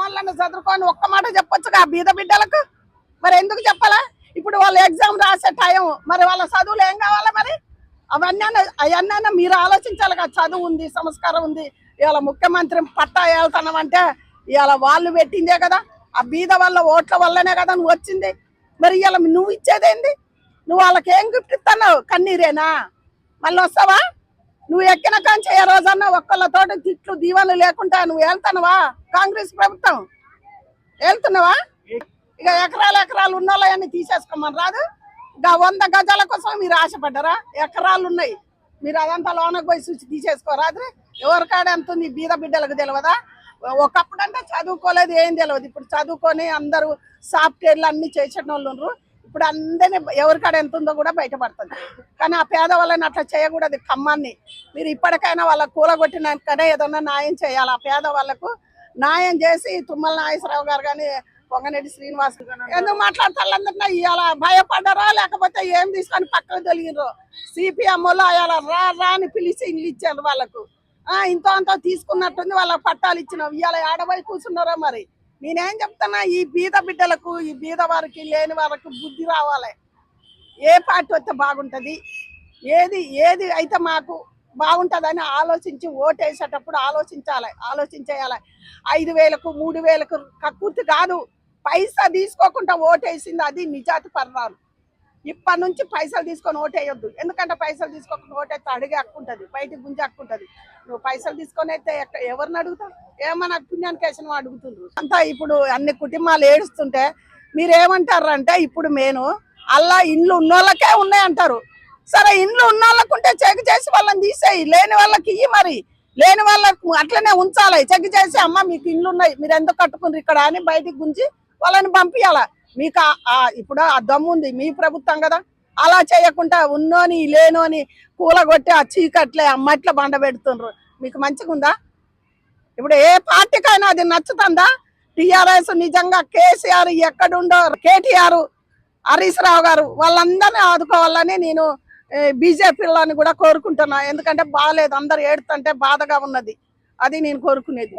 వాళ్ళని చదువుకొని ఒక్క మాట చెప్పొచ్చుగా బీద బిడ్డలకు. మరి ఎందుకు చెప్పాలా? ఇప్పుడు వాళ్ళు ఎగ్జామ్ రాసే టైం, మరి వాళ్ళ చదువులు ఏం కావాలా? మరి అవన్నీ మీరు ఆలోచించాలిగా. చదువు ఉంది, సంస్కారం ఉంది. ఇవాళ ముఖ్యమంత్రి పట్టా వెళ్తున్నాం అంటే ఇవాళ వాళ్ళు పెట్టిందే కదా, ఆ బీద వల్ల ఓట్ల వల్లనే కదా నువ్వు వచ్చింది. మరి ఇవాళ నువ్వు ఇచ్చేదేంది? నువ్వు వాళ్ళకి ఏం గిఫ్ట్ ఇస్తున్నావు? కన్నీరేనా? మళ్ళీ వస్తావా? నువ్వు ఎక్కిన కాంచి ఏ రోజన్నా ఒక్కళ్ళతోటి తిట్లు దీవెనలు లేకుండా నువ్వు వెళ్తున్నావా? కాంగ్రెస్ ప్రభుత్వం వెళ్తున్నావా? ఇక ఎకరాలు ఉన్న వాళ్ళని తీసేసుకోమని రాదు. ఇక 100 గజాల కోసం మీరు ఆశపడ్డారా? ఎకరాలు ఉన్నాయి, మీరు అదంతా లోనకు పోయి చూసి తీసేసుకోరాదు. ఎవరికాడ ఎంత ఉంది బీద బిడ్డలకు తెలియదా? ఒకప్పుడు అంటే చదువుకోలేదు, ఏం తెలియదు. ఇప్పుడు చదువుకొని అందరూ సాఫ్ట్వేర్లు అన్ని చేసిన వాళ్ళు ఉన్నారు. ఇప్పుడు అందరినీ ఎవరికాడ ఎంత ఉందో కూడా బయటపడుతుంది. కానీ ఆ పేదవాళ్ళని అట్లా చేయకూడదు. ఖమ్మాన్ని మీరు ఇప్పటికైనా వాళ్ళ కూలగొట్టినాకనే ఏదన్నా న్యాయం చేయాలి. ఆ పేదవాళ్ళకు న్యాయం చేసి తుమ్మల నాగేశ్వరరావు గారు కానీ పొంగనెడ్డి శ్రీనివాస్ ఎందుకు మాట్లాడతారు? అందరినీ ఇవాళ భయపడ్డారా లేకపోతే ఏం తీసుకొని పక్కకు తొలిగిర్రు? సిపిఎం వాళ్ళు ఇవాళ రా అని పిలిచి ఇల్లు ఇచ్చారు వాళ్ళకు. ఇంతో అంతో తీసుకున్నట్టుంది, వాళ్ళకి పట్టాలు ఇచ్చినావు. ఇవాళ ఏడబై కూర్చున్నారో మరి. నేనేం చెప్తున్నా, ఈ బీద బిడ్డలకు, ఈ బీద వారికి, లేని వారికి బుద్ధి రావాలి. ఏ పార్టీ వస్తే బాగుంటుంది, ఏది అయితే మాకు బాగుంటుందని ఆలోచించి ఓటేసేటప్పుడు ఆలోచించేయాలి. 5,000కు 3,000కు కక్కుర్తి కాదు. పైసా తీసుకోకుండా ఓటేసింది అది నిజాతి పర్వాలు. ఇప్పటి నుంచి పైసలు తీసుకొని ఓటేయొద్దు. ఎందుకంటే పైసలు తీసుకోకుండా ఓటైతే అడిగే హక్కు ఉంటుంది, బయటికి గుంజే హక్కు ఉంటుంది. నువ్వు పైసలు తీసుకొని అయితే ఎవరిని అడుగుతావు? ఏమన్నా పుణ్యానికి వేసిన అడుగుతుండ్రు అంతా. ఇప్పుడు అన్ని కుటుంబాలు ఏడుస్తుంటే మీరేమంటారు అంటే, ఇప్పుడు నేను అలా ఇండ్లు ఉన్నోళ్ళకే ఉన్నాయంటారు. సరే, ఇండ్లు ఉన్న వాళ్ళకుంటే చెక్ చేసి వాళ్ళని తీసేయి, లేని వాళ్ళకి ఇయ్యి. మరి లేని వాళ్ళకు అట్లనే ఉంచాలి. చెక్ చేసి అమ్మ మీకు ఇండ్లు ఉన్నాయి, మీరు ఎందుకు కట్టుకున్నారు ఇక్కడ అని బయటికి గుంజి వాళ్ళని పంపించాల. మీకు ఇప్పుడు ఆ దమ్ముంది, మీ ప్రభుత్వం కదా. అలా చేయకుండా ఉన్నోని లేనోని కూలగొట్టి ఆ చీకట్లే అమ్మట్ల బండ పెడుతుండ్రు. మీకు మంచిగా ఉందా? ఇప్పుడు ఏ పార్టీకైనా అది నచ్చుతుందా? టీఆర్ఎస్ నిజంగా కేసీఆర్ ఎక్కడుండో, కేటీఆర్, హరీష్ రావు గారు వాళ్ళందరినీ ఆదుకోవాలని నేను బీజేపీలని కూడా కోరుకుంటున్నా. ఎందుకంటే బాగాలేదు, అందరు ఏడుతుంటే బాధగా ఉన్నది. అది నేను కోరుకునేది.